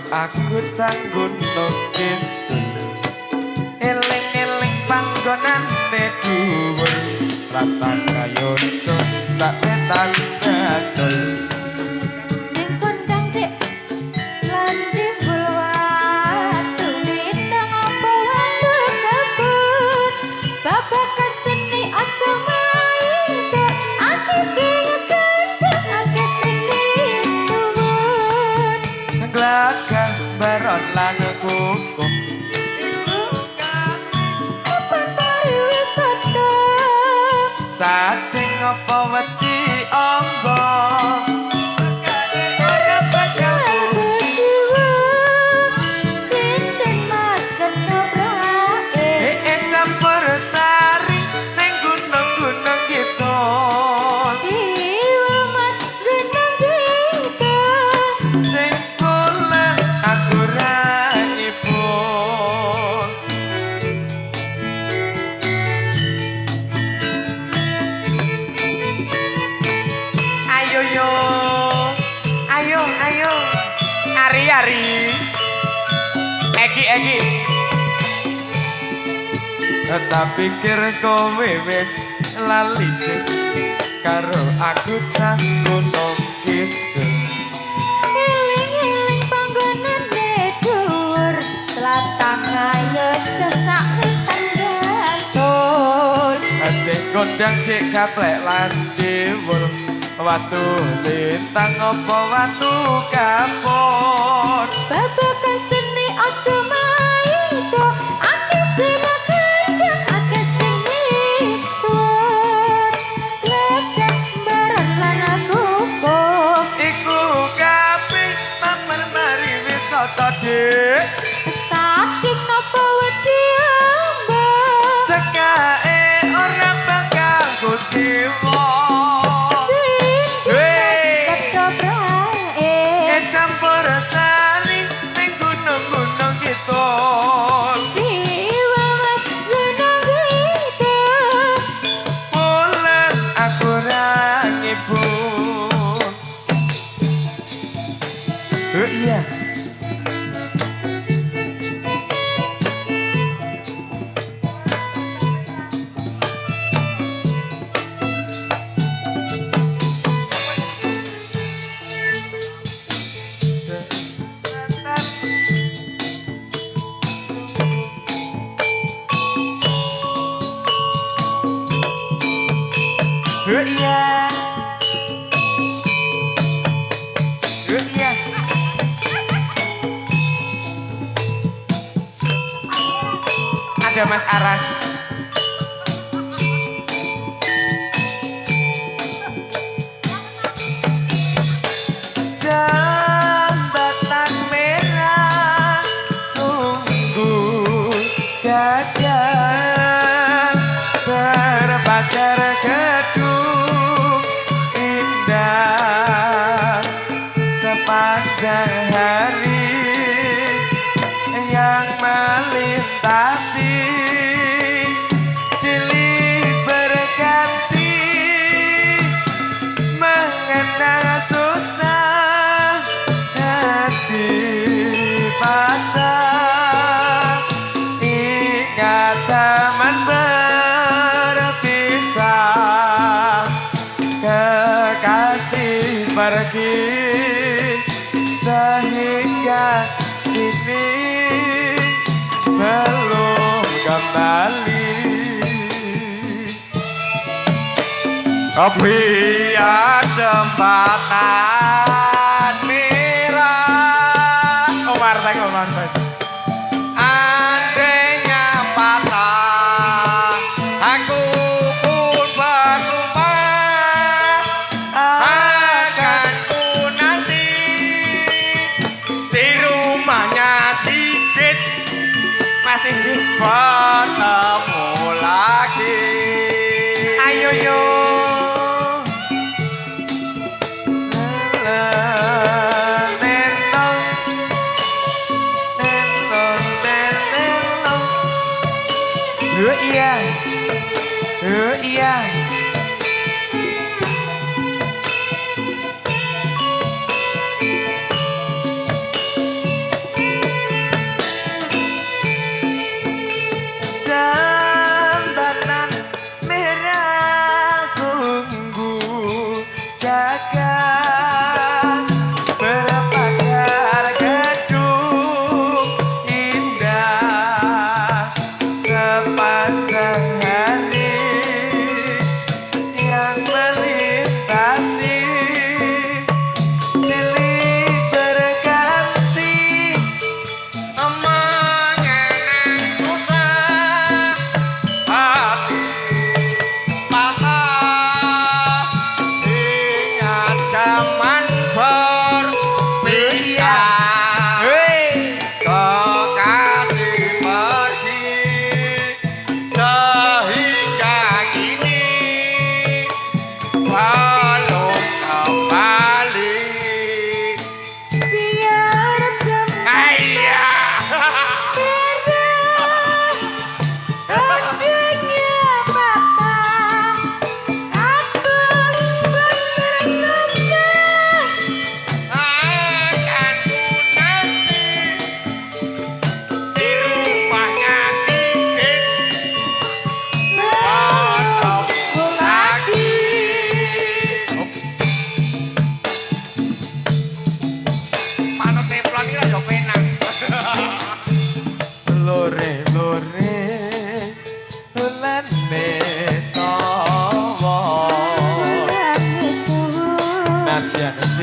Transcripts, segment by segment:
aku canggun nongkin eling-eling panggonan dhuwur ratang kayon sak tetan dadol sing kondang dek lan dibuat bintang apa waktu kabut babakan seni aja main ake sing gendeng ake sing disuwun glagah baron lan kukuh sading apa wedi amba ora bakal berjiwa sinten mas kenobrake campur sari ning gunung-gunung gitu diwa mas gunung gitu sing kula aku ra nyipun ayo yo ayo ayo ari egi tak pikir kowe wis lali karo aku canggung gitu eling-eling panggonan dhuwur tlatang ayo cesak tandantol asik gondang cek gaplek lan diwul watu lintang apa watu kapur babakan seni aja main to ake sing gendeng ake sing misuwur legak baron lan aku kok iku kabeh pamer mari wis soto dik saking napa wedi amba cekae ora bakal kuciwa campur sari ning gunung-gunung gitu diwa mas gunung gitu bulan aku ra ngibun iya iya iya ada Mas Aras jambatan merah sungguh gagah terbakar gedung indah sepanjang hari yang melintasi silih berganti mengenang susah hati patah ingat zaman berpisah kekasih pergi sehingga kini belum kembali Kopian jembatan merah Omar andainya patah aku pun bersumpah akan ku nanti di rumahnya Sigit masih bertemu lagi ayo yo iya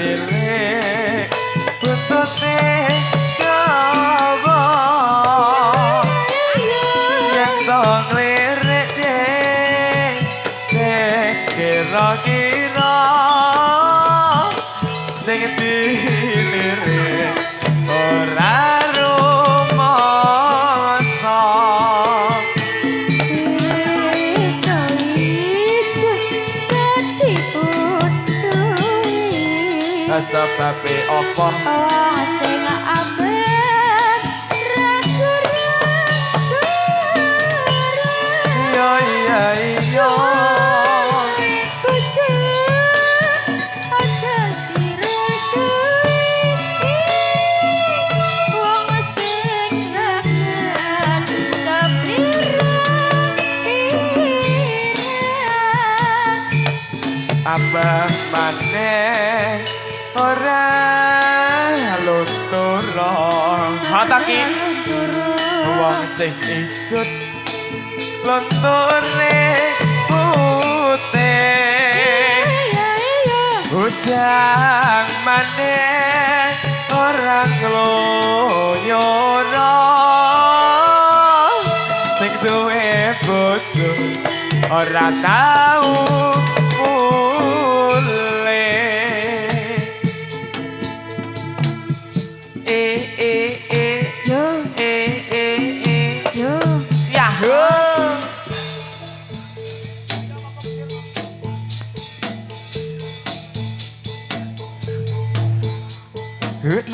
cilik buntute gawa yen to nglirik dek sing kira-kira sing dilirik ora rumangsa sebabe apa sing abet ragu-ragu iya iya iya abah maneh ora luntura hataki wong sing ijut lunture putih ujang maneh ora ngloyora sing duwe bojo ora tau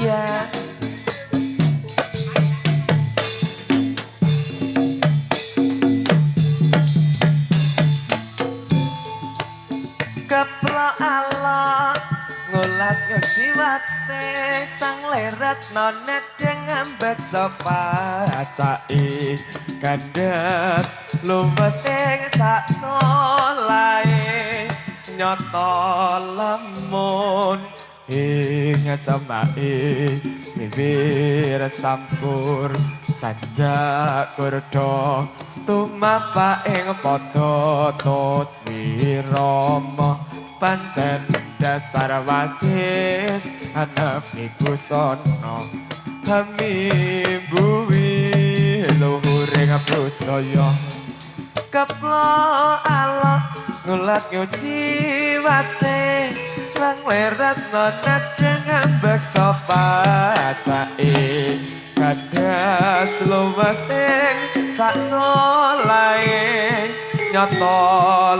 iya keplok alok ngulat ngejiwate sang leret nonet dengan ngambek sepacai kandes lumes ing sak solae nyoto lemun ing semae bibir sampur sajak kurdo tumapa ing padha tut wirama pancen dasar wasis anepi busana kami buwi luhuring budaya keplok alok ngulat nyuciwate lang leret nonat dengan beksa pacai kadas luwes ing sak solae nyoto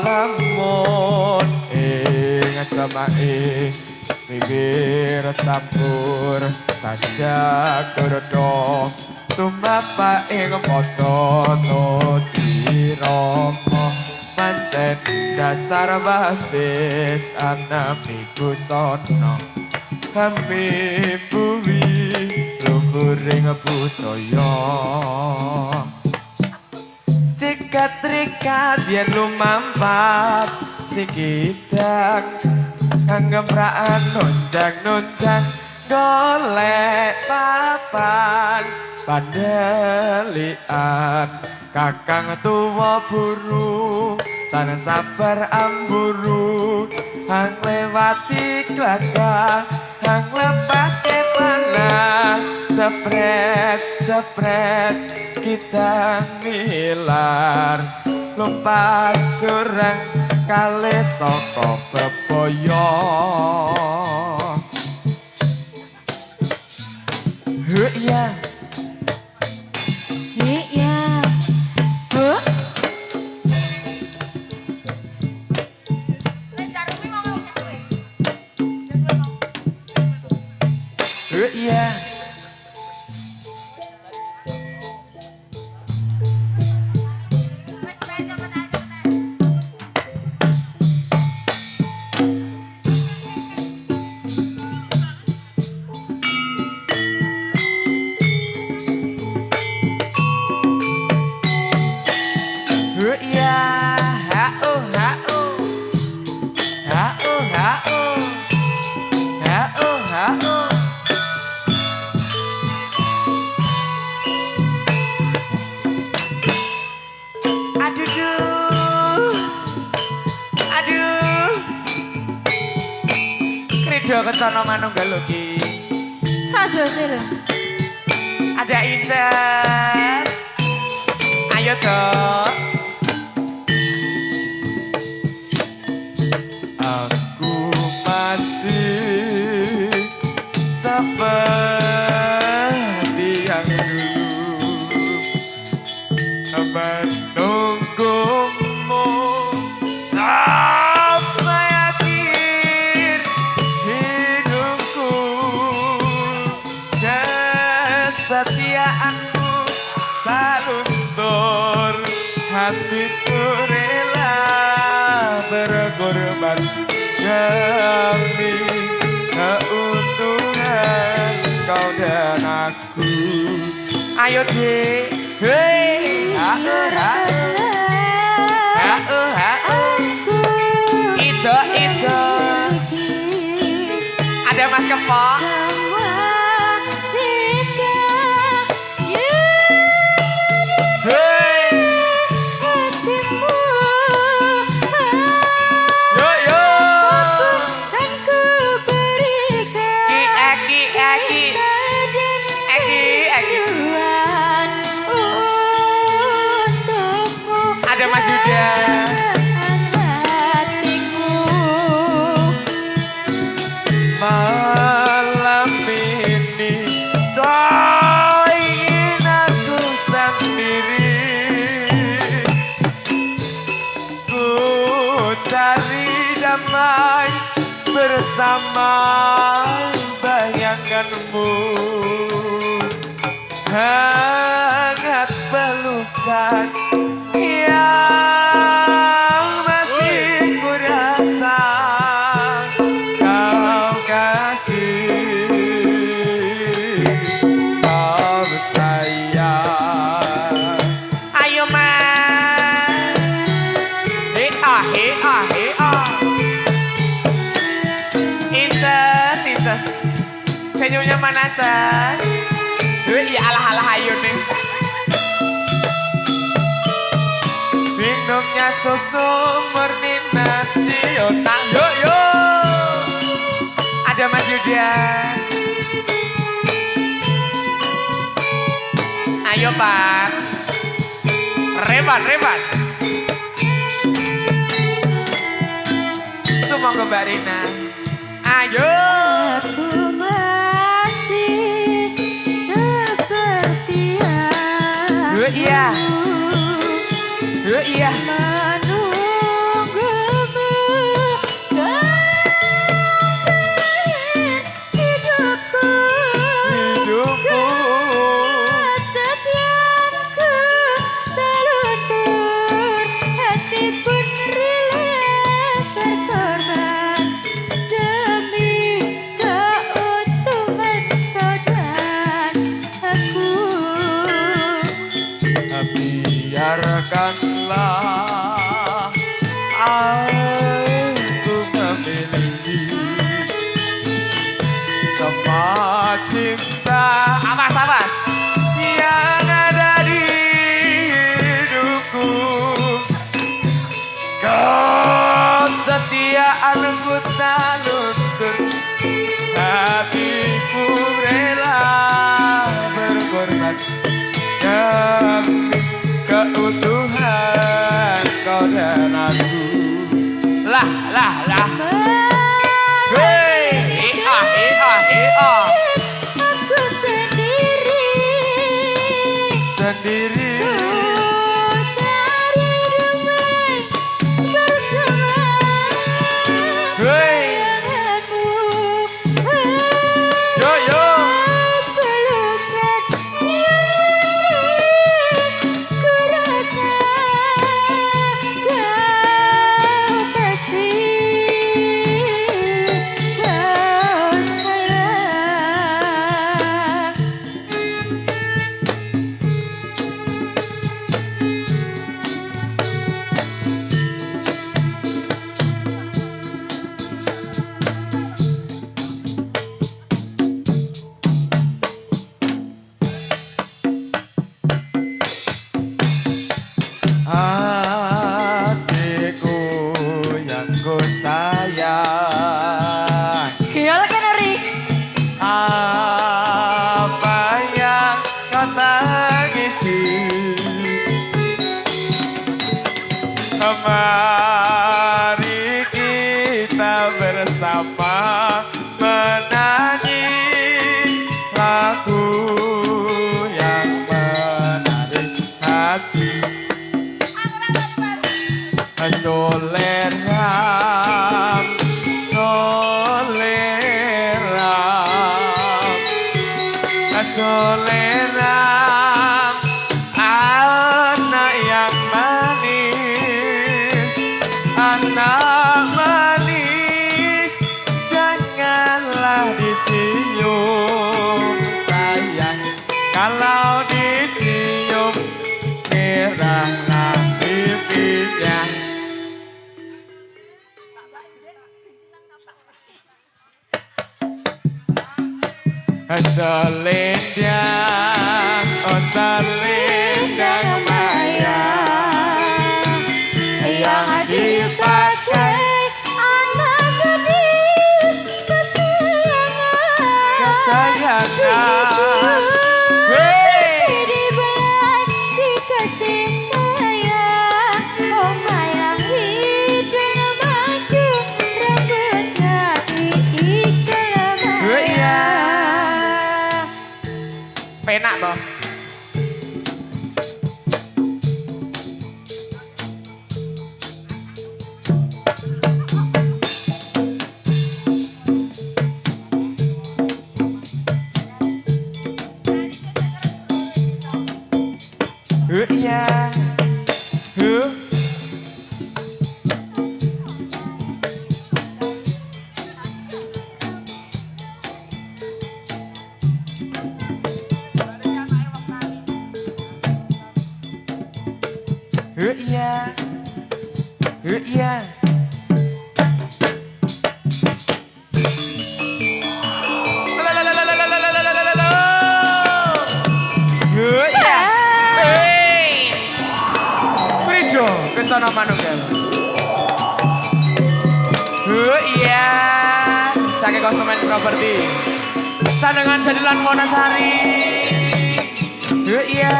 lemun ing semae bibir sampur sajak kurdo tumapa ing padha tutirama pancen dasar basis anepi busana kami buwi luhuring budaya cikatrika yen lumampat sikidang kanggemraan nunjang-nunjang golek papan pandelian kakang tuwa buru tan sabar amburu hang lewati glagah hang lepas ke panah cepret cepret kita milar lompat jurang kali saka bebaya iya yeah. do kecono manunggal iki. Sajose lho. Ada Indah. Ayo dok. Aku masih seperti yang dulu menunggumu sampai akhir hidupku. Kesetiaanmu tak luntur, hatiku rela berkorban demi keuntungan kau dan aku. Ayo deh, hei, itu, ada Mas Kepok. Ada Mas Yuda. Malam ini coy ingin aku sendiri, ku cari damai bersama bayanganmu, hangat pelukan yang masih kurasa kau kasih, kau sayang. Ayo mas, Inces, senyumnya mana Ces? Iya alah ayo nih. Minumnya susu murni nasional. Yo. Ada Mas Yuda. Ayo Pak. Rebat. Semua ke Mbak Rina. Ayo. Aku masih seperti yang Iya. menunggumu sampai hidupku. Kesetiaanku tak luntur, hati pun rela berkorban demi keutuhan kau dan aku. Biarkanlah aku memiliki semua cinta amas yang ada di hidupku. Kesetiaanku tak luntur, hatiku rela berkorban demi keutuhan kau dan aku. Lah. Hei, Aku sendiri cari damai bersama bayanganmu. Yo. Pelukan yang masih kurasa kau kasih, kau sayang. Adikku yang ku sayang. Kial soleram soleram anak yang manis, anak manis, janganlah dicium sayang, kalau dicium merahlah pipinya. Selendang, oh selendang maya yang dipakai anak gadis kesayangan. Dibelai dikasih sayang, oma yang hidung maju, rambutnya diikat maya. Penak toh. Iya. Iya. Iya. Kencana manunggal. Iya. Saking konsumen properti. Sanengan Jadilan Monasari. Iya.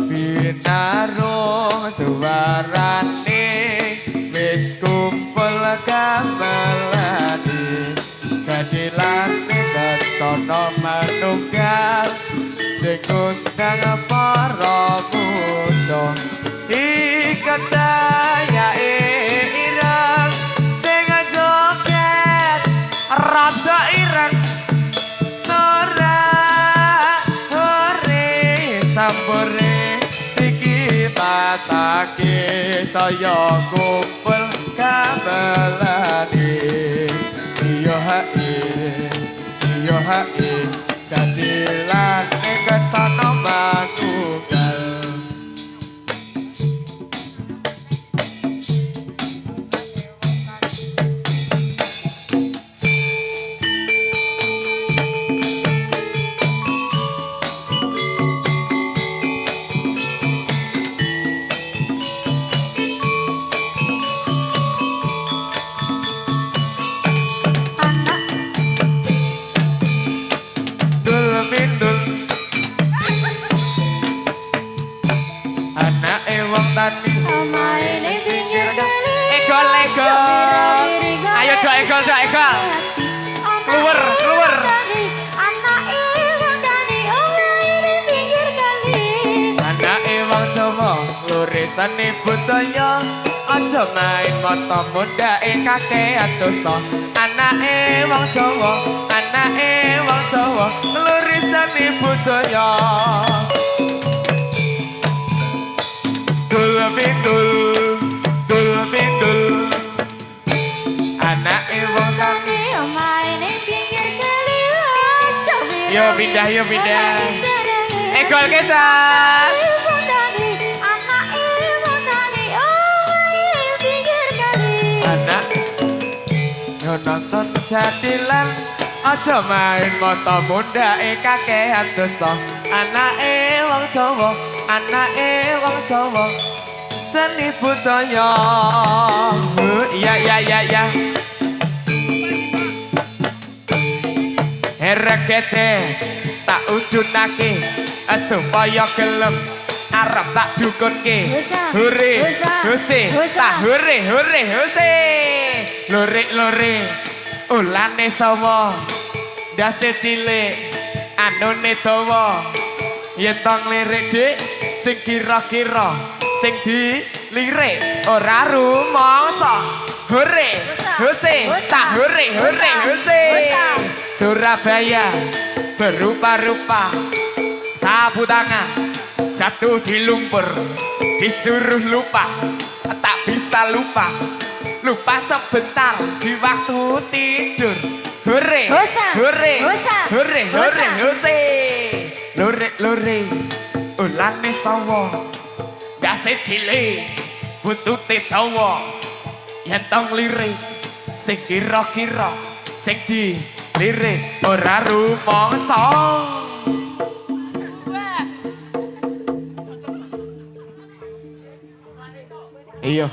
Binarung suarane wis kumpul gamelane, Jadilan kecono manunggal sing ngundang para muda. Ikat saya ireng sing joget rada ireng, sorak hore sambore matake saya kumpul kabelane. Iya hae Jadilan kecono manunggal. Omae ning pinggir kali. Egol. Ayo do egol. Keluar. Anake wong tani omae ning pinggir kali. Anake wong Jawa lurisane budaya, aja main mata mundake kakean dosa. Anake wong Jawa lurisane budaya. Dul bindul anake wong tani omae ning pinggir kali. yo pindah egol kecas Anake wong tani omae ning pinggir kali. anak yo nonton Jadilan aja main mata mundake kakean dosa. Anake wong Jawa seni budaya. Iya. Regete tak udunake supaya gelem arep tak dukunke. Hore, hose, tak hore. Lurik-lurik ulane sawa dase cilik anune dawa yen tong lirik dik sing kira-kira sing dilirik ora rumangsa hore hose tak hore hose Surabaya berupa-rupa sapu tangan jatuh di lumpur disuruh lupa tak bisa lupa sebentar di waktu tidur hore hore hore hose lore ulane sawa dase cilik butute dawa yen tong lirik sing kira-kira sing dilirik ora rumangsa iya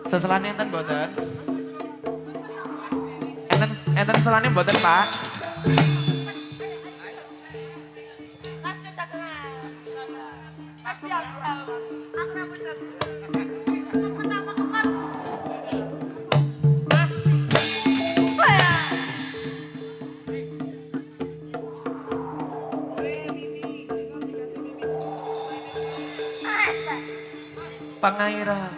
seselane enten mboten enten seselane mboten Pak Pangaira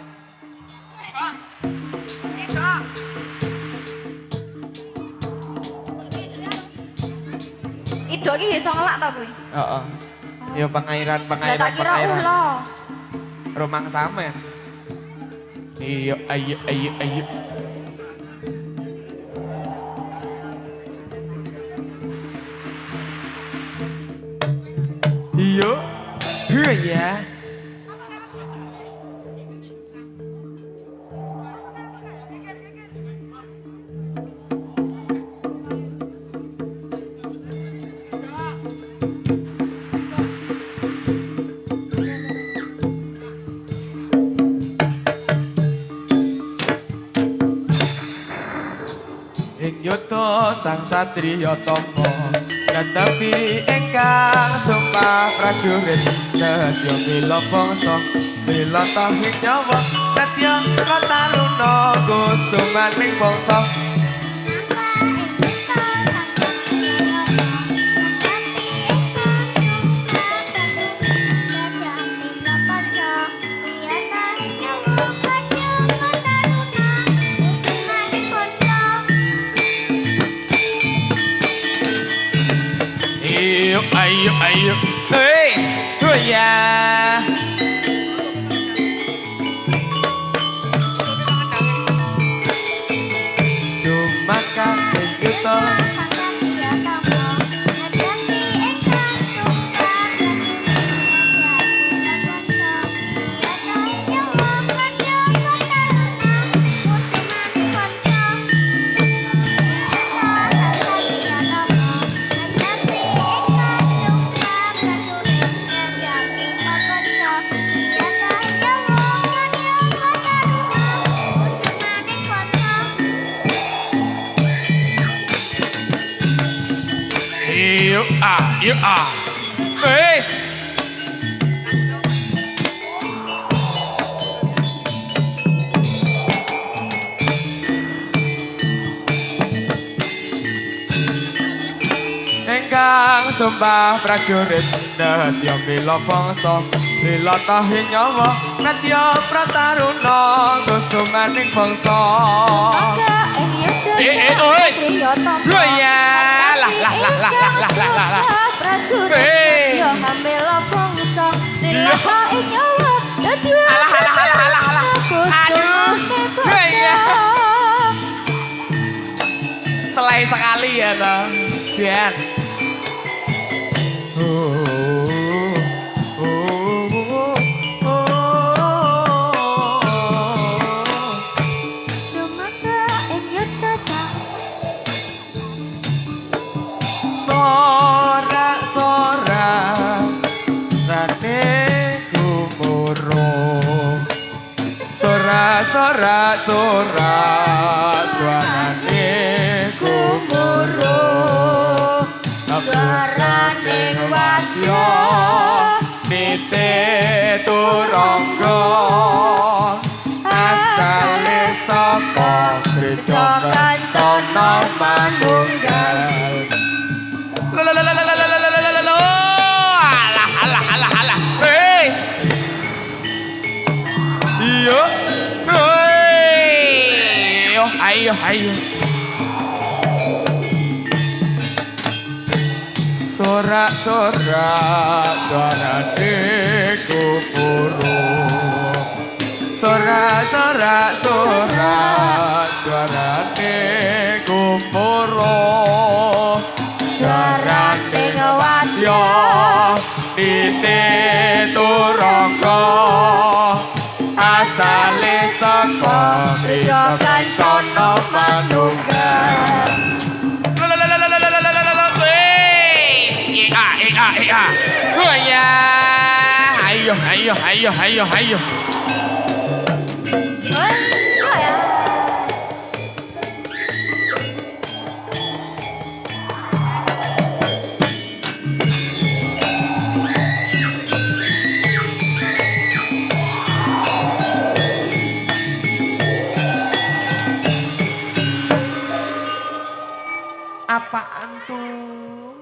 Ido iki iso ngelak ta kuwi? heeh ya pangairan Lah tak kira ula. Romang sama iya ayo iya ya Yoto sang satriya tama tetapi ingkang sumpah prajurit nedya bela bangsa bela tahing nyawa nedya kataruna kusumaning bangsa ayo hei ya cuma kata yuto you are. Wes. Engkang sumpah prajurit nedya bela bangsa bela tahe nyawa nedya prataruna kusumaning bangsa. Wes. Lho ya. Lah. Prajurit yo bela bangsa bela tahe nyawa nedya. Alah. Aduh. Selai sekali ya toh. Sian. Sora suarane gumuruh suarane wadya nite turangga asale saka gereja kencana manunggal. Alah. Wis. Iya. Ayo. Sorak-sorak suarane kupuru. Sorak-sorak suarane kupuru. Suarane ngewatyo Tititurangga asale saka gereja kencana manunggal. Ayo. Apaan tuh?